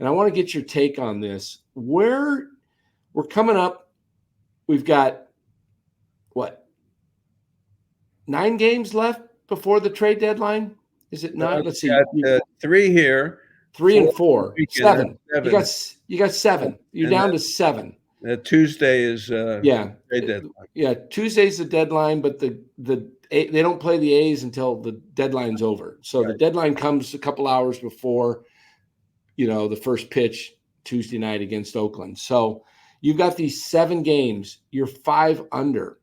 and I want to get your take on this. Where we're coming up, we've got what, 9 games left before the trade deadline? Is it not? Let's see. Got, 3 here. 3 and 4. Weekend, 7. You got 7. You're down to 7. Tuesday is trade deadline. Yeah, Tuesday's the deadline, but they don't play the A's until the deadline's over. So the deadline comes a couple hours before, the first pitch Tuesday night against Oakland. So you've got these 7 games. You're 5 under.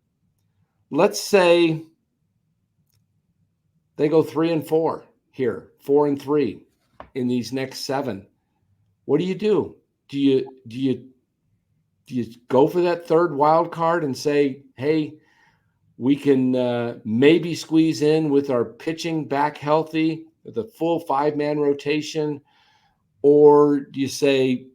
Let's say they go 3 and 4 here, 4 and 3 in these next 7. What do you do? Do you go for that third wild card and say, hey, we can maybe squeeze in with our pitching back healthy, with a full 5-man rotation? Or do you say,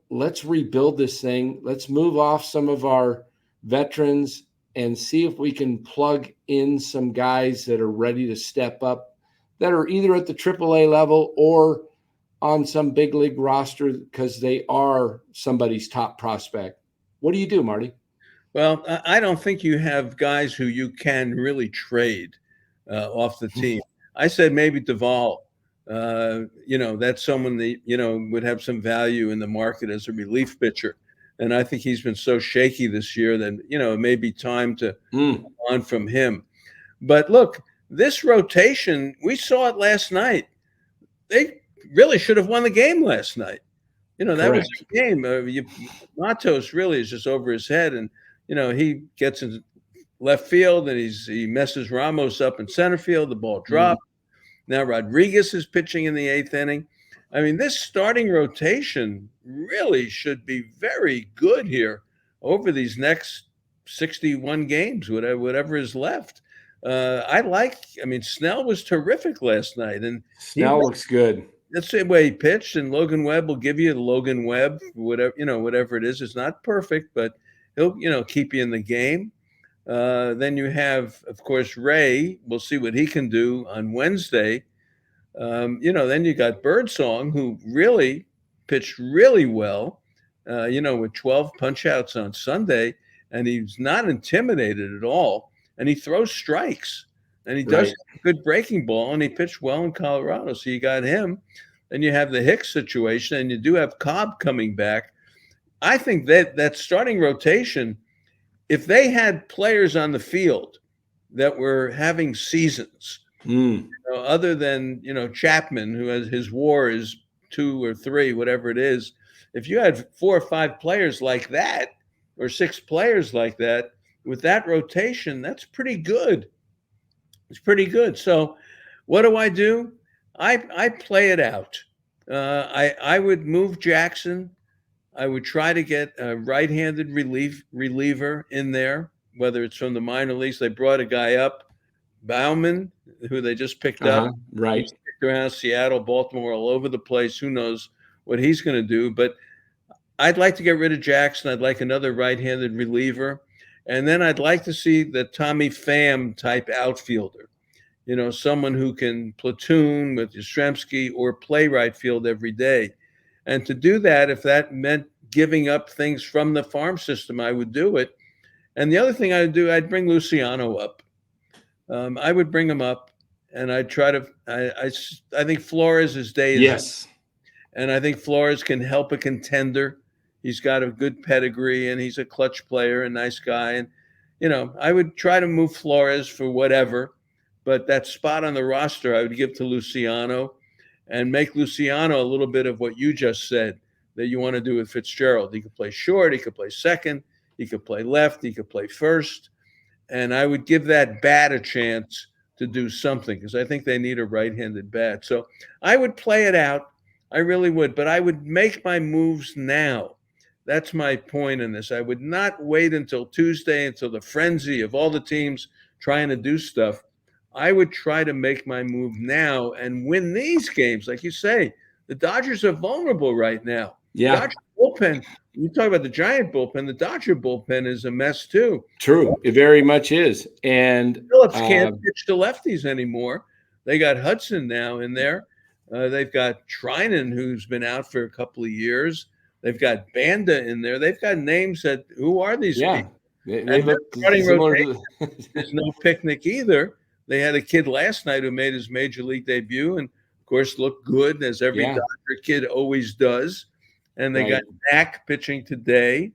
let's rebuild this thing. Let's move off some of our veterans and see if we can plug in some guys that are ready to step up, that are either at the AAA level or on some big league roster because they are somebody's top prospect. What do you do, Marty? Well, I don't think you have guys who you can really trade off the team. I said maybe Duvall. That's someone that, would have some value in the market as a relief pitcher. And I think he's been so shaky this year that, it may be time to move on from him. But look, this rotation, we saw it last night. They really should have won the game last night. That was the game. Matos really is just over his head, and he gets in left field and he messes Ramos up in center field. The ball dropped. Now Rodriguez is pitching in the 8th inning. I mean, this starting rotation really should be very good here over these next 61 games, whatever is left. Snell was terrific last night, and Snell looks good. That's the way he pitched, and Logan Webb will give you the Logan Webb, whatever it is. It's not perfect, but he'll keep you in the game. Then you have, of course, Ray. We'll see what he can do on Wednesday. Then you got Birdsong, who really pitched really well, with 12 punch-outs on Sunday, and he's not intimidated at all, and he throws strikes. And he does a good breaking ball, and he pitched well in Colorado. So you got him. Then you have the Hicks situation, and you do have Cobb coming back. I think that starting rotation, if they had players on the field that were having seasons, other than, Chapman, who has his WAR is 2 or 3, whatever it is, if you had 4 or 5 players like that, or 6 players like that, with that rotation, that's pretty good. It's pretty good. So what do? I play it out. I would move Jackson. I would try to get a right-handed reliever in there, whether it's from the minor leagues. They brought a guy up, Bauman, who they just picked up. Right. He's picked around Seattle, Baltimore, all over the place. Who knows what he's going to do. But I'd like to get rid of Jackson. I'd like another right-handed reliever. And then I'd like to see the Tommy Pham type outfielder, someone who can platoon with Yastrzemski or play right field every day. And to do that, if that meant giving up things from the farm system, I would do it. And the other thing I would do, I'd bring Luciano up. I would bring him up, and I'd try to I think Flores' day is yes. And I think Flores can help a contender. He's got a good pedigree, and he's a clutch player, a nice guy. And, I would try to move Flores for whatever, but that spot on the roster I would give to Luciano and make Luciano a little bit of what you just said that you want to do with Fitzgerald. He could play short, he could play second, he could play left, he could play first. And I would give that bat a chance to do something because I think they need a right-handed bat. So I would play it out. I really would, but I would make my moves now. That's my point in this. I would not wait until Tuesday, until the frenzy of all the teams trying to do stuff. I would try to make my move now and win these games. Like you say, the Dodgers are vulnerable right now. Yeah. Dodger bullpen, you talk about the Giant bullpen, the Dodger bullpen is a mess too. True. It very much is. And Phillips can't pitch to lefties anymore. They got Hudson now in there. They've got Trinan, who's been out for a couple of years. They've got Banda in there. They've got names that, who are these Yeah, people? they And their look starting similar rotation to is no picnic either. They had a kid last night who made his major league debut and, of course, looked good, as every yeah, Dodger kid always does. And they got right. Knack pitching today.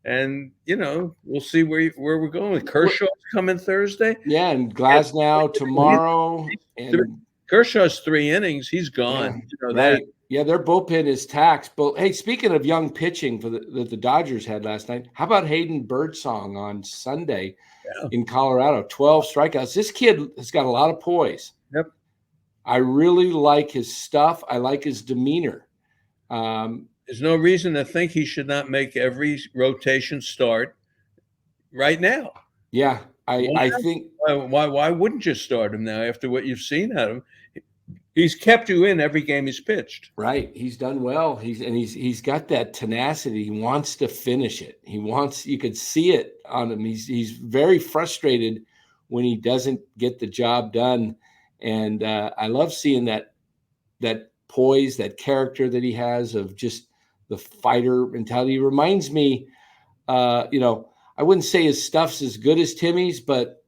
And, we'll see where we're going. What, Kershaw's coming Thursday. yeah, and And Glasnow tomorrow, and Kershaw's 3 innings. He's yeah, gone. You know that. right. Yeah, their bullpen is taxed. But hey, speaking of young pitching that the Dodgers had last night, how about Hayden Birdsong on Sunday Yeah. in Colorado? 12 strikeouts. This kid has got a lot of poise. Yep. I really like his stuff. I like his demeanor. There's no reason to think he should not make every rotation start right now. Yeah, Why I not? think Why wouldn't you start him now after what you've seen out of him? He's kept you in every game he's pitched. right. He's done well. He's got that tenacity. He wants to finish it. You could see it on him. He's very frustrated when he doesn't get the job done. And I love seeing that poise, that character that he has of just the fighter mentality. He reminds me, I wouldn't say his stuff's as good as Timmy's, but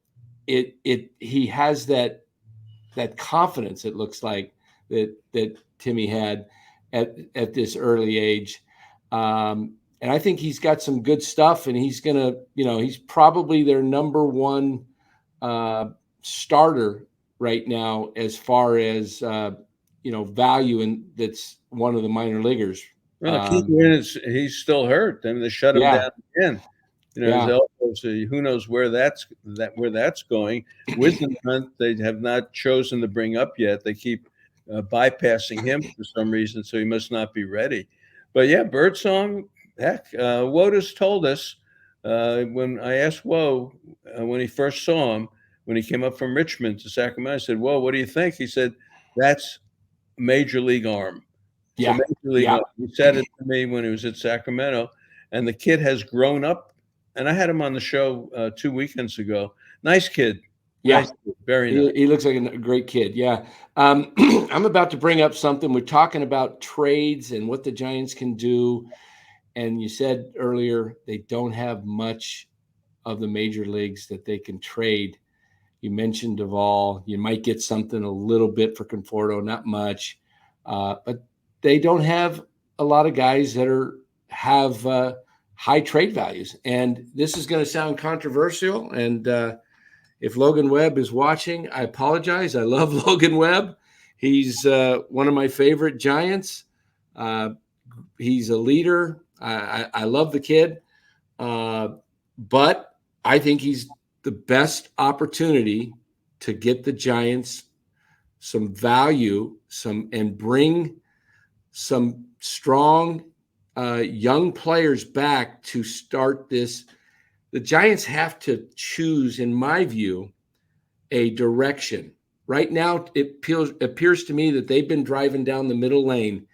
he has that confidence, it looks like, that Timmy had at this early age. And I think he's got some good stuff, and he's he's probably their number one starter right now as far as value, and that's one of the minor leaguers. Well, Keith Wynn he's still hurt. I mean, they shut him down again. His elbow. So who knows where that's going. Wisdom Hunt, they have not chosen to bring up yet. They keep bypassing him for some reason, so he must not be ready. But yeah, Birdsong, heck, Wotus told us when I asked Woe when he first saw him, when he came up from Richmond to Sacramento, I said, "Whoa, what do you think?" He said, "That's major league arm." Yeah, so major league arm. He said it to me when he was at Sacramento, and the kid has grown up. And I had him on the show 2 weekends ago. Nice kid. Yeah, nice kid. Very nice. He looks like a great kid. Yeah. I'm about to bring up something. We're talking about trades and what the Giants can do. And you said earlier they don't have much of the major leagues that they can trade. You mentioned Duvall. You might get something a little bit for Conforto, not much. But they don't have a lot of guys that have high trade values. And this is going to sound controversial. And if Logan Webb is watching, I apologize. I love Logan Webb. He's one of my favorite Giants. He's a leader. I love the kid. But I think he's the best opportunity to get the Giants some value, and bring some strong young players back to start this. The Giants have to choose, in my view, a direction. Right now, it appears to me that they've been driving down the middle lane.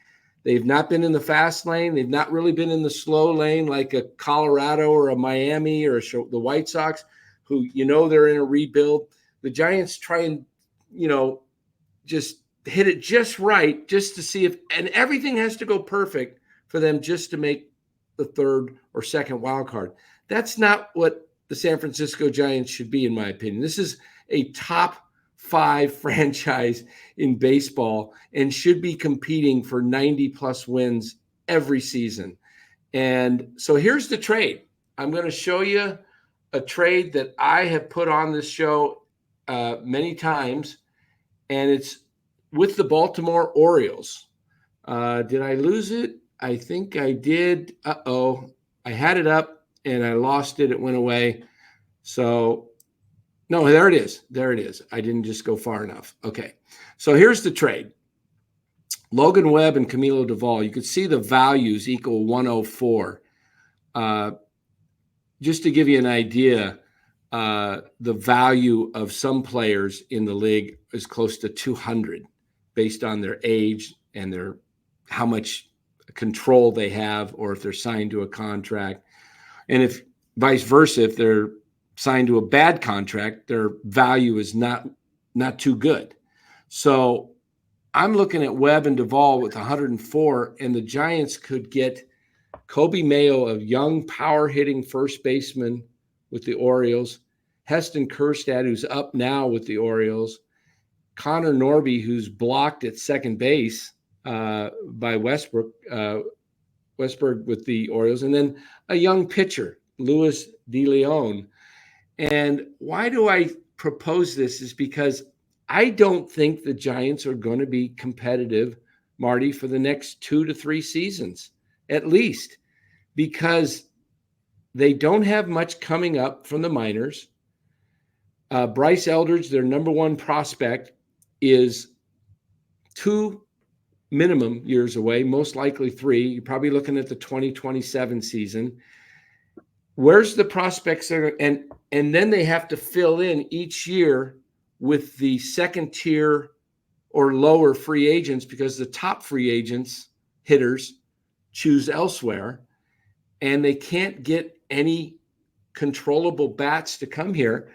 They've not been in the fast lane. They've not really been in the slow lane like a Colorado or a Miami or the White Sox, who they're in a rebuild. The Giants try and just hit it just right, just to see if, and everything has to go perfect for them just to make the third or second wild card. That's not what the San Francisco Giants should be, in my opinion. This is a top 5 franchise in baseball and should be competing for 90+ wins every season. And so here's the trade. I'm going to show you a trade that I have put on this show many times, and it's with the Baltimore Orioles. Did I lose it? I think I did. I had it up and I lost it. It went away. So, no, there it is. There it is. I didn't just go far enough. Okay. So here's the trade. Logan Webb and Camilo Duvall. You could see the values equal 104. Just to give you an idea, the value of some players in the league is close to 200 based on their age and how much control they have, or if they're signed to a contract. And if vice versa, if they're signed to a bad contract, their value is not too good. So I'm looking at Webb and Duvall with 104, and the Giants could get Kobe Mayo, a young power hitting first baseman with the Orioles, Heston Kjerstad, who's up now with the Orioles, Connor Norby, who's blocked at second base by Westbrook with the Orioles, and then a young pitcher, Luis De Leon. And why do I propose this is because I don't think the Giants are going to be competitive, Marty, for the next 2 to 3 seasons, at least, because they don't have much coming up from the minors. Bryce Eldridge, their number one prospect, is 2 minimum years away, most likely 3. You're probably looking at the 2027 season. Where's the prospects there? And then they have to fill in each year with the second tier or lower free agents because the top free agents, hitters, choose elsewhere, and they can't get any controllable bats to come here.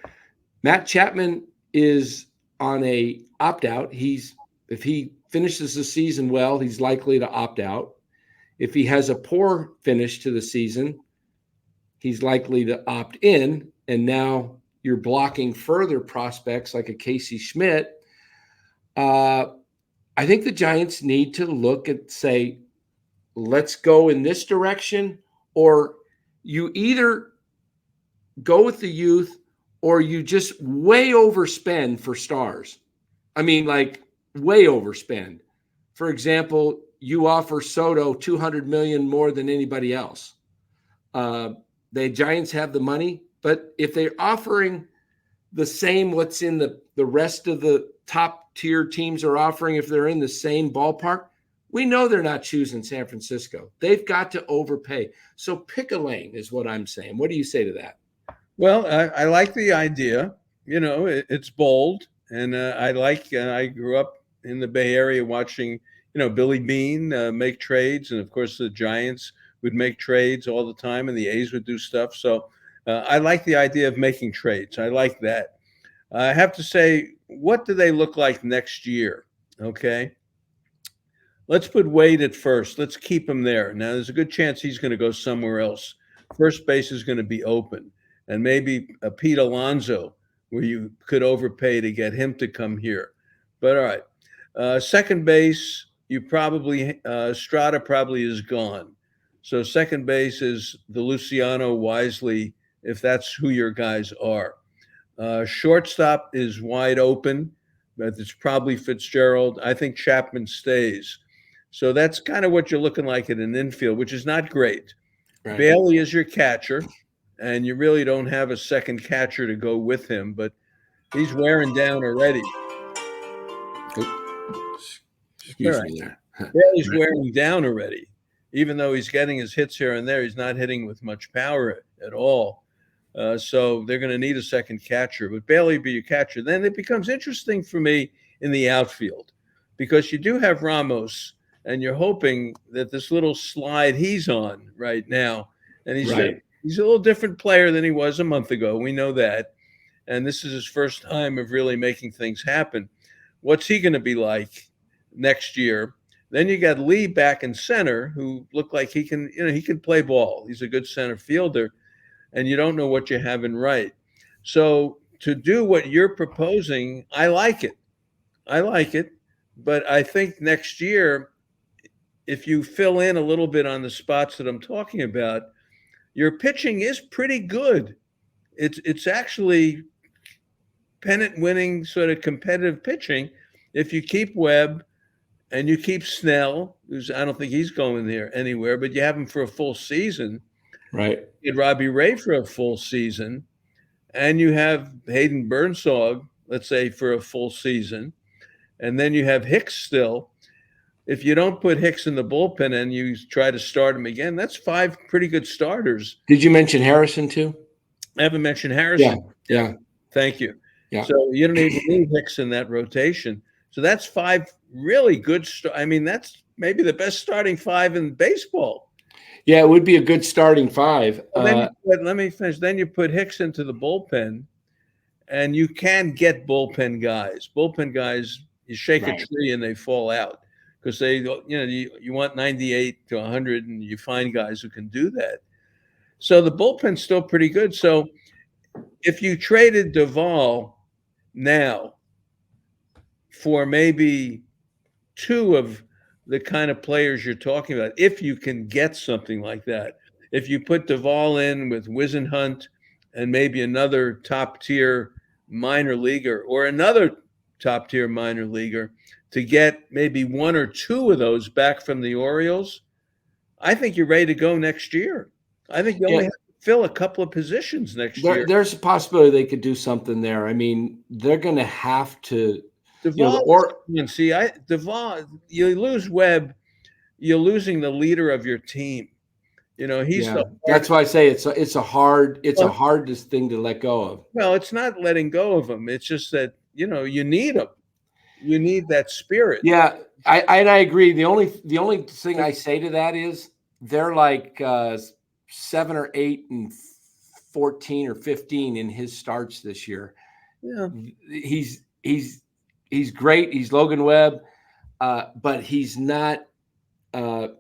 Matt Chapman is on a opt-out. If he finishes the season well, he's likely to opt out. If he has a poor finish to the season, he's likely to opt in, and now you're blocking further prospects like a Casey Schmidt. I think the Giants need to look at, say, let's go in this direction, or you either go with the youth or you just way overspend for stars. I mean, like way overspend. For example, you offer Soto $200 million more than anybody else. The Giants have the money, but if they're offering the same what's in the rest of the top tier teams are offering, if they're in the same ballpark, we know they're not choosing San Francisco. They've got to overpay. So pick a lane is what I'm saying. What do you say to that? Well, I like the idea. It's bold, and I grew up in the Bay Area watching, Billy Beane make trades, and of course the Giants would make trades all the time, and the A's would do stuff. So I like the idea of making trades. I like that. I have to say, what do they look like next year? Okay. Let's put Wade at first. Let's keep him there. Now, there's a good chance he's going to go somewhere else. First base is going to be open. And maybe a Pete Alonso, where you could overpay to get him to come here. But all right. Second base, Strata probably is gone. So second base is the Luciano Wisely, if that's who your guys are. Shortstop is wide open, but it's probably Fitzgerald. I think Chapman stays. So that's kind of what you're looking like at an infield, which is not great. Right. Bailey is your catcher, and you really don't have a second catcher to go with him, but he's wearing down already. Excuse me there. Bailey's wearing down already. Even though he's getting his hits here and there, he's not hitting with much power at all. So they're going to need a second catcher. But Bailey be your catcher. Then it becomes interesting for me in the outfield because you do have Ramos, and you're hoping that this little slide he's on right now, and he's a little different player than he was a month ago. We know that. And this is his first time of really making things happen. What's he going to be like next year? Then you got Lee back in center, who looked like he can play ball. He's a good center fielder, and you don't know what you have in right. So to do what you're proposing, I like it. But I think next year, if you fill in a little bit on the spots that I'm talking about, your pitching is pretty good. It's actually pennant-winning sort of competitive pitching if you keep Webb. And you keep Snell, I don't think he's going there anywhere, but you have him for a full season. Right. You get Robbie Ray for a full season. And you have Hayden Burnsog, let's say, for a full season. And then you have Hicks still. If you don't put Hicks in the bullpen and you try to start him again, that's 5 pretty good starters. Did you mention Harrison too? I haven't mentioned Harrison. Yeah. Thank you. Yeah. So you don't even need Hicks in that rotation. So that's 5 really good. That's maybe the best starting 5 in baseball. Yeah, it would be a good starting 5. Let me finish. Then you put Hicks into the bullpen, and you can get bullpen guys. Bullpen guys, You shake a Right. tree and they fall out because you want 98 to 100, and you find guys who can do that. So the bullpen's still pretty good. So if you traded Duvall now for maybe two of the kind of players you're talking about, if you can get something like that, if you put Duvall in with Wisenhunt and maybe another top tier minor leaguer or another top tier minor leaguer to get maybe one or two of those back from the Orioles, I think you're ready to go next year. I think you only Yeah. have to fill a couple of positions next year. There's a possibility they could do something there. I mean, they're going to have to, Duvall, or Duvall, you lose Webb, you're losing the leader of your team. He's yeah, the that's hardest. why I say it's a hardest thing to let go of. Well, it's not letting go of him. It's just that you need him. You need that spirit. Yeah, I agree. The only thing I say to that is they're like 7 or 8 and 14 or 15 in his starts this year. Yeah, He's great. He's Logan Webb, but he's not.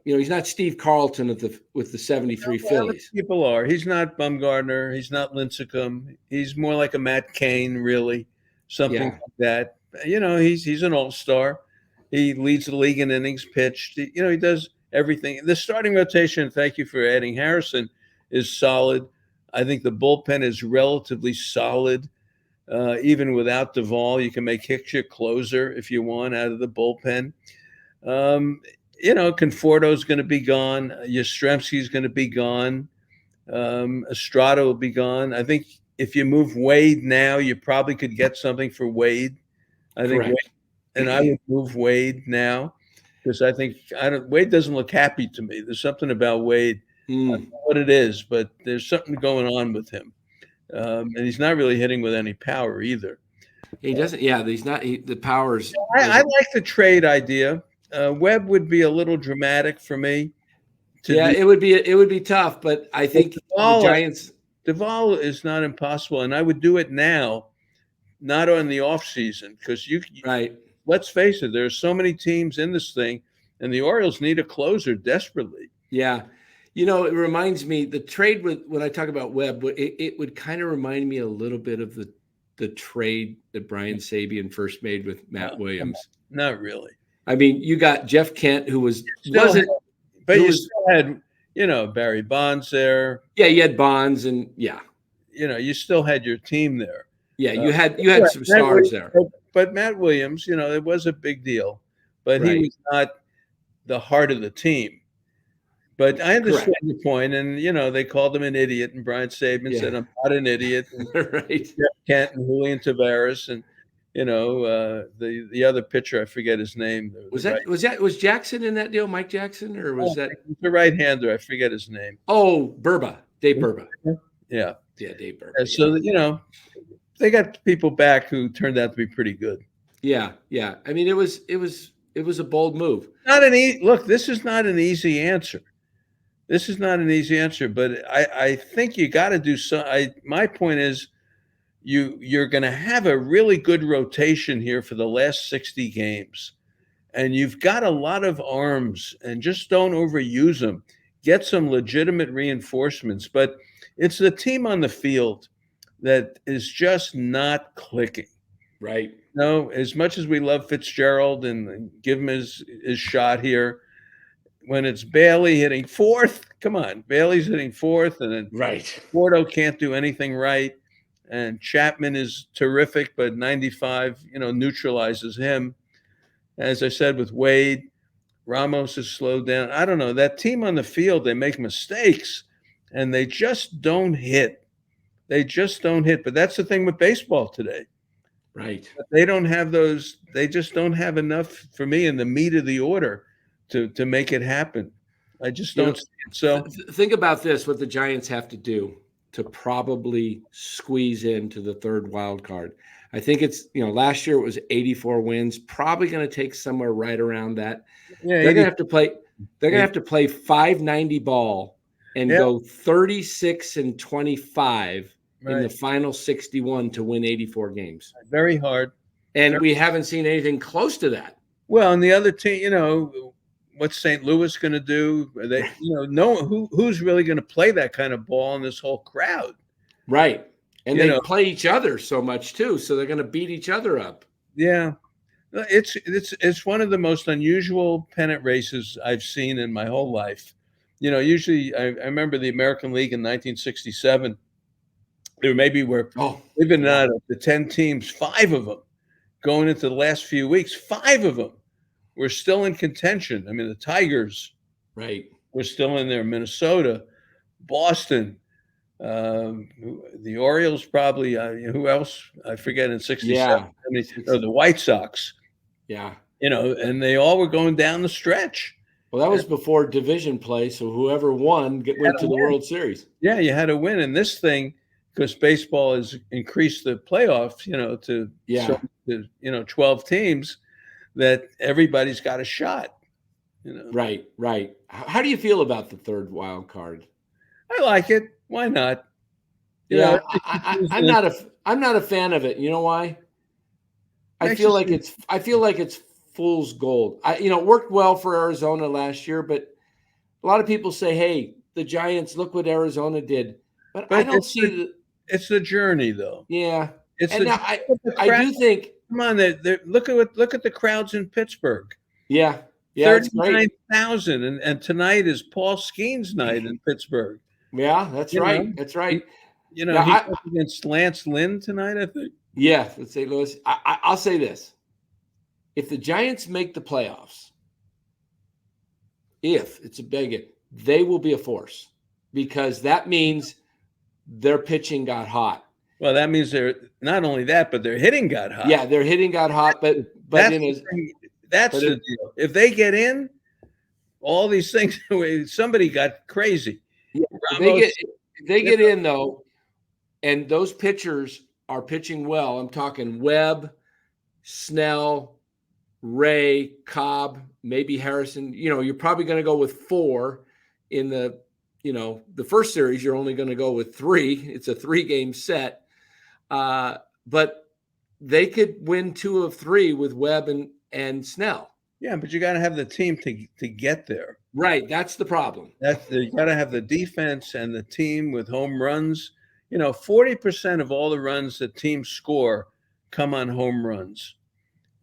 He's not Steve Carlton with the 73 Phillies. people are. He's not Bumgarner. He's not Lincecum. He's more like a Matt Cain, really, something Yeah. like that. He's an all-star. He leads the league in innings pitched. He does everything. The starting rotation, thank you for adding Harrison, is solid. I think the bullpen is relatively solid. Even without Duvall, you can make Hicks your closer if you want out of the bullpen. Conforto's going to be gone. Yastrzemski's going to be gone. Estrada will be gone. I think if you move Wade now, you probably could get something for Wade. I think, I would move Wade now because I think Wade doesn't look happy to me. There's something about Wade, I don't know what it is, but there's something going on with him, and he's not really hitting with any power either. He doesn't. Yeah, he's not. The powers. I like the trade idea. Webb would be a little dramatic for me. It would be tough, but I think the Giants. Duvall is not impossible, and I would do it now, not on the off season, because Right. Let's face it, there are so many teams in this thing, and the Orioles need a closer desperately. Yeah. It reminds me, the trade when I talk about Webb, it would kind of remind me a little bit of the trade that Brian Sabian first made with Matt Williams. Not really. I mean, you got Jeff Kent, who was still had Barry Bonds there. Yeah, you had Bonds, and you still had your team there. Yeah, you had some stars there. But Matt Williams, it was a big deal, but he was not the heart of the team. But I understand your point, and they called him an idiot, and Brian Sabian said, "I'm not an idiot." And right. Jeff Kent and Julian Tavares, and the other pitcher, I forget his name. Was Jackson in that deal? Mike Jackson, or was that the right-hander? I forget his name. Oh, Dave Burba. Yeah, Dave Burba. And so they got people back who turned out to be pretty good. Yeah. I mean, it was a bold move. Look, this is not an easy answer. But I think you got to do so. My point is, you're going to have a really good rotation here for the last 60 games, and you've got a lot of arms, and just don't overuse them. Get some legitimate reinforcements, but it's the team on the field that is just not clicking. Right. As much as we love Fitzgerald and give him his shot here, when it's Bailey hitting fourth, come on, Bailey's hitting fourth, and then Porto can't do anything right, and Chapman is terrific, but 95, neutralizes him. As I said with Wade, Ramos is slowed down. I don't know. That team on the field, they make mistakes, and they just don't hit. But that's the thing with baseball today. Right. They don't have those. They just don't have enough for me in the meat of the order to make it happen. I just don't see it. So think about this: what the Giants have to do to probably squeeze into the third wild card. I think it's last year it was 84 wins. Probably going to take somewhere right around that. Yeah, they're going to have to play. They're going to have to play 590 ball and go 36-25 in the final 61 to win 84 games. Very hard. And we haven't seen anything close to that. Well, and the other team, what's St. Louis going to do? They, who's really going to play that kind of ball in this whole crowd? Right. And You they know, play each other so much too, so they're going to beat each other up. yeah. It's one of the most unusual pennant races I've seen in my whole life. Usually I remember the American League in 1967. There maybe were, even out of the 10 teams, 5 of them going into the last few weeks, 5 of them were still in contention. I mean, the Tigers were still in there, Minnesota, Boston, the Orioles probably, who else? I forget in 67. Yeah. The White Sox. Yeah. And they all were going down the stretch. Well, that was before division play, so whoever won went to the World Series. Yeah, you had to win. And this thing, because baseball has increased the playoffs, to 12 teams, that everybody's got a shot. Right. How do you feel about the third wild card? I like it. Why not? I'm not a fan of it. You know why? I feel like it's fool's gold. It worked well for Arizona last year, but a lot of people say, "Hey, the Giants, look what Arizona did." But I don't see it's the journey, though. Yeah, it's I do think. Come on, look at the crowds in Pittsburgh. Yeah, 39,000, and tonight is Paul Skeens' night in Pittsburgh. Yeah, that's right. That's right. He's up against Lance Lynn tonight, I think. Yeah, let's St. Louis. I'll say this: if the Giants make the playoffs, they will be a force, because that means their pitching got hot. Well, that means they're not only that, but their hitting got hot. Yeah, their hitting got hot, but that's the deal. If they get in, all these things, somebody got crazy. Yeah, if they get in though, and those pitchers are pitching well. I'm talking Webb, Snell, Ray, Cobb, maybe Harrison. You're probably going to go with 4 in the first series. You're only going to go with 3. It's a 3-game set. But they could win 2 of 3 with Webb and Snell. Yeah, but you got to have the team to get there. Right, that's the problem. You got to have the defense and the team with home runs. 40% of all the runs that teams score come on home runs.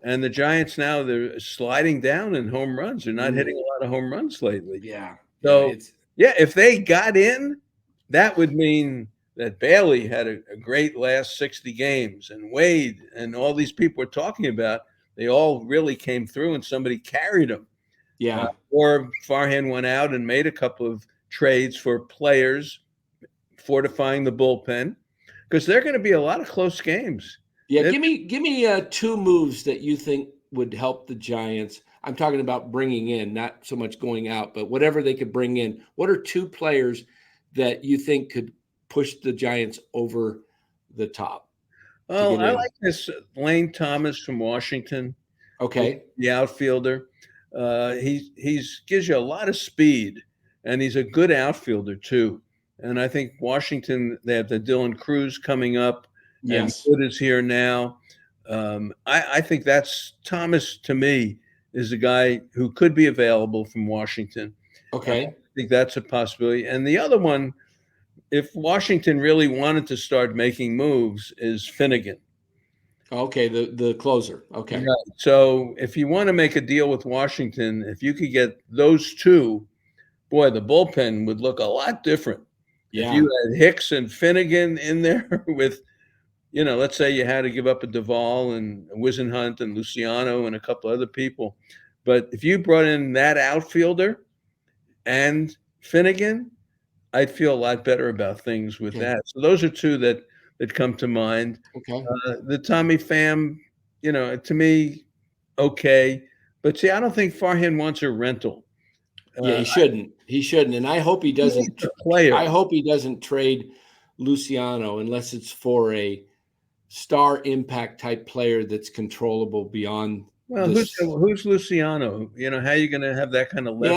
And the Giants now, they're sliding down in home runs. They're not hitting a lot of home runs lately. Yeah. So, if they got in, that would mean that Bailey had a great last 60 games, and Wade and all these people we're talking about, they all really came through and somebody carried them. Yeah. Or Farhan went out and made a couple of trades for players, fortifying the bullpen, because there are going to be a lot of close games. Yeah, give me 2 moves that you think would help the Giants. I'm talking about bringing in, not so much going out, but whatever they could bring in. What are 2 players that you think could push the Giants over the top? Well, I like this Lane Thomas from Washington. Okay. The outfielder. He gives you a lot of speed, and he's a good outfielder too. And I think Washington, they have the Dylan Cruz coming up. Yes. And Wood is here now. I think that's Thomas, to me, is a guy who could be available from Washington. Okay. I think that's a possibility. And the other one, if Washington really wanted to start making moves, is Finnegan. Okay, the closer. Okay. Right. So if you want to make a deal with Washington, if you could get those 2, boy, the bullpen would look a lot different. Yeah. If you had Hicks and Finnegan in there with, let's say you had to give up a Duvall and Wisenhunt and Luciano and a couple other people. But if you brought in that outfielder and Finnegan, I'd feel a lot better about things with that. So those are 2 that come to mind. Okay. The Tommy Pham, to me, okay. But see, I don't think Farhan wants a rental. Yeah, he shouldn't. He shouldn't. And I hope he doesn't. I hope he doesn't trade Luciano unless it's for a star impact type player that's controllable beyond. Well, who's Luciano? How are you going to have that kind of leverage?